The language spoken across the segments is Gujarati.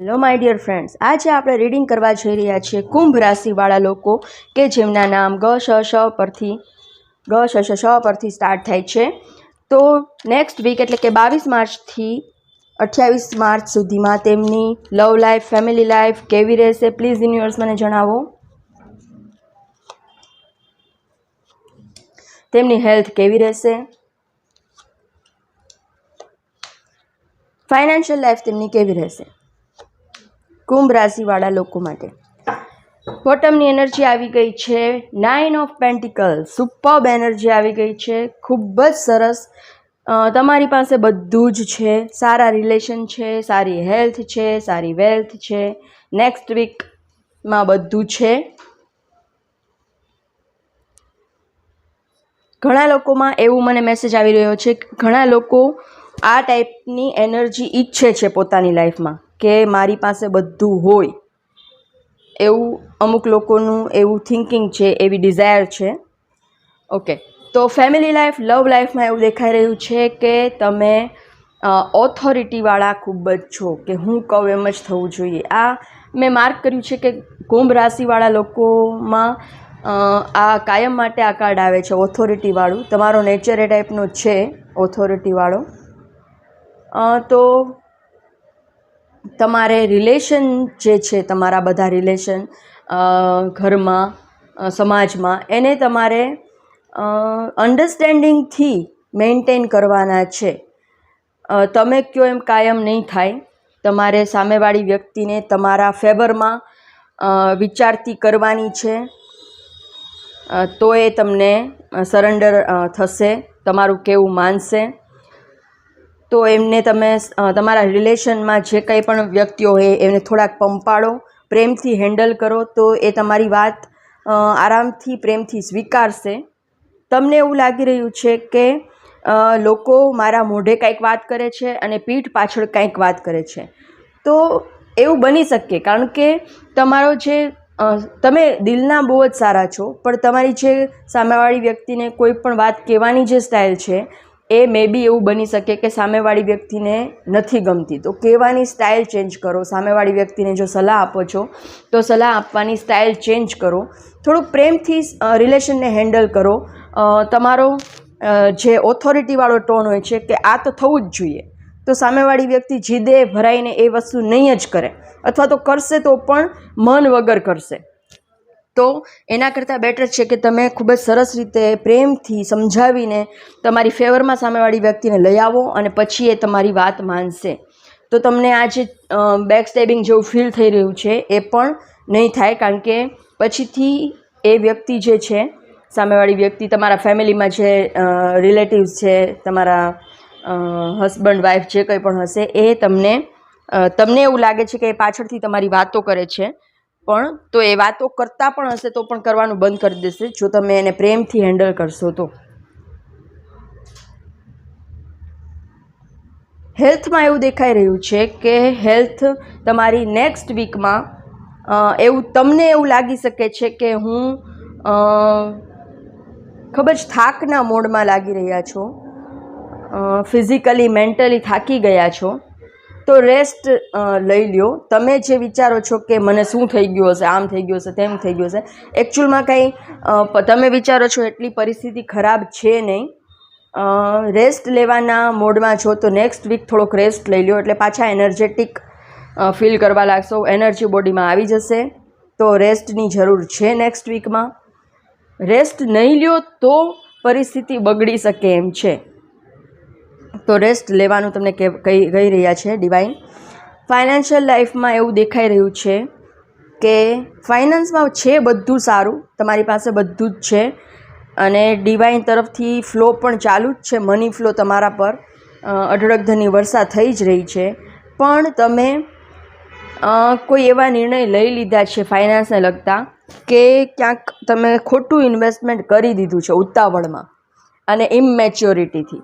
હેલો માય ડિયર ફ્રેન્ડ્સ, આજે આપણે રીડિંગ કરવા જઈ રહ્યા છીએ કુંભ રાશિવાળા લોકો કે જેમના નામ ગ શ પરથી સ્ટાર્ટ થાય છે. તો નેક્સ્ટ વીક એટલે કે 22 માર્ચથી 28 માર્ચ સુધીમાં તેમની લવ લાઈફ, ફેમિલી લાઈફ કેવી રહેશે, પ્લીઝ યુનિવર્સ મને જણાવો. તેમની હેલ્થ કેવી રહેશે, ફાઇનાન્શિયલ લાઈફ તેમની કેવી રહેશે કુંભ રાશિવાળા લોકો માટે. બોટમની એનર્જી આવી ગઈ છે 9 ઓફ પેન્ટિકલ્સ. સુપર્બ એનર્જી આવી ગઈ છે, ખૂબ જ સરસ. તમારી પાસે બધું જ છે, સારા રિલેશન છે, સારી હેલ્થ છે, સારી વેલ્થ છે. નેક્સ્ટ વીકમાં બધું છે. ઘણા લોકોમાં એવું મને મેસેજ આવી રહ્યો છે કે ઘણા લોકો આ ટાઈપની એનર્જી ઈચ્છે છે પોતાની લાઈફમાં કે મારી પાસે બધું હોય એવું. અમુક લોકોનું એવું થિંકિંગ છે, એવી ડિઝાયર છે. ઓકે, તો ફેમિલી લાઈફ, લવ લાઈફમાં એવું દેખાઈ રહ્યું છે કે તમે ઓથોરિટીવાળા ખૂબ જ છો, કે હું કહું એમ જ થવું જોઈએ. આ મેં માર્ક કર્યું છે કે કુંભ રાશિવાળા લોકોમાં આ કાયમ માટે આ કાર્ડ આવે છે, ઓથોરિટીવાળું. તમારો નેચર એ ટાઈપનો છે, ઓથોરિટીવાળો. તો તમારે રિલેશન જે છે, તમારા બધા રિલેશન ઘરમાં, સમાજમાં, એને તમારે અન્ડરસ્ટેન્ડિંગથી મેન્ટેન કરવાના છે. તમે કહો એમ કાયમ નહીં થાય. તમારે સામેવાળી વ્યક્તિને તમારા ફેવરમાં વિચારતી કરવાની છે, તો એ તમને સરેન્ડર થશે, તમારું કહેવું માનશે. તો એમને તમે તમારા રિલેશનમાં જે કંઈ પણ વ્યક્તિઓ હોય એને થોડાક પંપાળો, પ્રેમથી હેન્ડલ કરો, તો એ તમારી વાત આરામથી, પ્રેમથી સ્વીકારશે. તમને એવું લાગી રહ્યું છે કે લોકો મારા મોઢે કંઈક વાત કરે છે અને પીઠ પાછળ કંઈક વાત કરે છે. તો એવું બની શકે, કારણ કે તમારો જે તમે દિલના બહુ જ સારા છો, પણ તમારી જે સામેવાળી વ્યક્તિને કોઈ પણ વાત કહેવાની જે સ્ટાઇલ છે એ મે બી એવું બની શકે કે સામેવાળી વ્યક્તિને નથી ગમતી. તો કહેવાની સ્ટાઇલ ચેન્જ કરો. સામેવાળી વ્યક્તિને જો સલાહ આપો છો તો સલાહ આપવાની સ્ટાઇલ ચેન્જ કરો. થોડુંક પ્રેમથી રિલેશનને હેન્ડલ કરો. તમારો જે ઓથોરિટીવાળો ટોન હોય છે કે આ તો થવું જ જોઈએ, તો સામેવાળી વ્યક્તિ જીદે ભરાઈને એ વસ્તુ નહીં જ કરે, અથવા તો કરશે તો પણ મન વગર કરશે. તો એના કરતાં બેટર છે કે તમે ખૂબ જ સરસ રીતે પ્રેમથી સમજાવીને તમારી ફેવરમાં સામેવાળી વ્યક્તિને લઈ આવો, અને પછી એ તમારી વાત માનશે. તો તમને આ જે બેકસ્ટેબિંગ જેવું ફીલ થઈ રહ્યું છે એ પણ નહીં થાય, કારણ કે પછીથી એ વ્યક્તિ જે છે, સામેવાળી વ્યક્તિ, તમારા ફેમિલીમાં જે રિલેટિવ્સ છે, તમારા હસબન્ડ વાઈફ જે કંઈ પણ હશે, એ તમને એવું લાગે છે કે એ પાછળથી તમારી વાતો કરે છે, પણ તો એ વાતો કરતા પણ હશે તો પણ કરવાનું બંધ કરી દેશે જો તમે એને પ્રેમથી હેન્ડલ કરશો તો. હેલ્થમાં એવું દેખાઈ રહ્યું છે કે હેલ્થ તમારી નેક્સ્ટ વીકમાં તમને એવું લાગી શકે છે કે હું ખૂબ જ થાકના મોડમાં લાગી રહ્યા છો, ફિઝિકલી, મેન્ટલી થાકી ગયા છો, તો રેસ્ટ લઈ લ્યો. તમે જે વિચારો છો કે મને શું થઈ ગયું હશે, આમ થઈ ગયું હશે, તેમ થઈ ગયું હશે, એકચ્યુઅલમાં કંઈ તમે વિચારો છો એટલી પરિસ્થિતિ ખરાબ છે નહીં. રેસ્ટ લેવાના મોડમાં છો તો નેક્સ્ટ વીક થોડોક રેસ્ટ લઈ લો, એટલે પાછા એનર્જેટિક ફીલ કરવા લાગશો, એનર્જી બોડીમાં આવી જશે. તો રેસ્ટની જરૂર છે નેક્સ્ટ વીકમાં. રેસ્ટ નહીં લ્યો તો પરિસ્થિતિ બગડી શકે એમ છે, તો રેસ્ટ લેવાનું તમને કહી રહ્યા છે ડિવાઇન. ફાઇનાન્શિયલ લાઈફમાં એવું દેખાઈ રહ્યું છે કે ફાઇનાન્સમાં છે બધું સારું, તમારી પાસે બધું જ છે, અને ડિવાઇન તરફથી ફ્લો પણ ચાલુ જ છે. મની ફ્લો તમારા પર અઢળકધનની વર્ષા થઈ જ રહી છે, પણ તમે કોઈ એવા નિર્ણય લઈ લીધા છે ફાઇનાન્સને લગતા કે ક્યાંક તમે ખોટું ઇન્વેસ્ટમેન્ટ કરી દીધું છે ઉતાવળમાં અને ઇમમેચ્યોરિટીથી.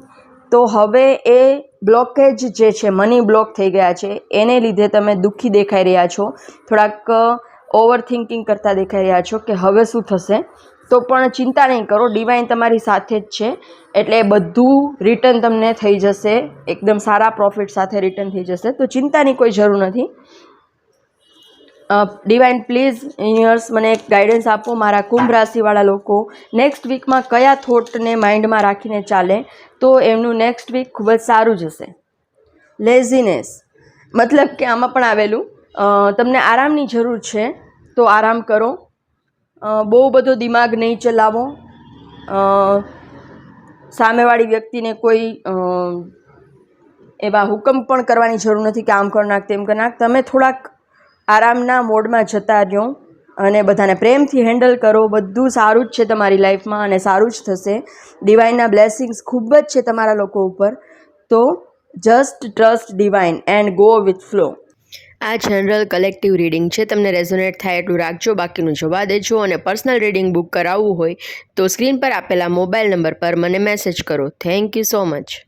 તો હવે એ બ્લોકેજ જે છે, મની બ્લોક થઈ ગયા છે, એને લીધે તમે દુઃખી દેખાઈ રહ્યા છો, થોડાક ઓવર થિંકિંગ કરતા દેખાઈ રહ્યા છો કે હવે શું થશે. તો પણ ચિંતા નહીં કરો, ડિવાઇન તમારી સાથે જ છે, એટલે બધું રિટર્ન તમને થઈ જશે, એકદમ સારા પ્રોફિટ સાથે રિટર્ન થઈ જશે, તો ચિંતાની કોઈ જરૂર નથી. ડિવાઇન પ્લીઝ યુનિવર્સ મને એક ગાઈડન્સ આપો, મારા કુંભ રાશિવાળા લોકો નેક્સ્ટ વીકમાં કયા થોટને માઇન્ડમાં રાખીને ચાલે તો એમનું નેક્સ્ટ વીક ખૂબ જ સારું જશે. લેઝીનેસ મતલબ કે આમાં પણ આવેલું તમને આરામની જરૂર છે તો આરામ કરો, બહુ બધો દિમાગ નહીં ચલાવો, સામેવાળી વ્યક્તિને કોઈ એવા હુકમ પણ કરવાની જરૂર નથી કે આમ કર નાખ તેમ કર નાખ. તમે થોડાક આરામના મોડમાં જતા રહ્યો અને બધાને પ્રેમથી હેન્ડલ કરો. બધું સારું જ છે તમારી લાઈફમાં અને સારું જ થશે. ડિવાઇનના બ્લેસિંગ્સ ખૂબ જ છે તમારા લોકો ઉપર. તો just trust divine and go with flow. આ જનરલ કલેક્ટિવ રીડિંગ છે. તમને રેઝોનેટ થાય એટલું રાખજો, બાકીનું જવા દેજો. અને પર્સનલ રીડિંગ બુક કરાવવું હોય તો સ્ક્રીન પર આપેલા મોબાઈલ નંબર પર મને મેસેજ કરો. Thank you so much.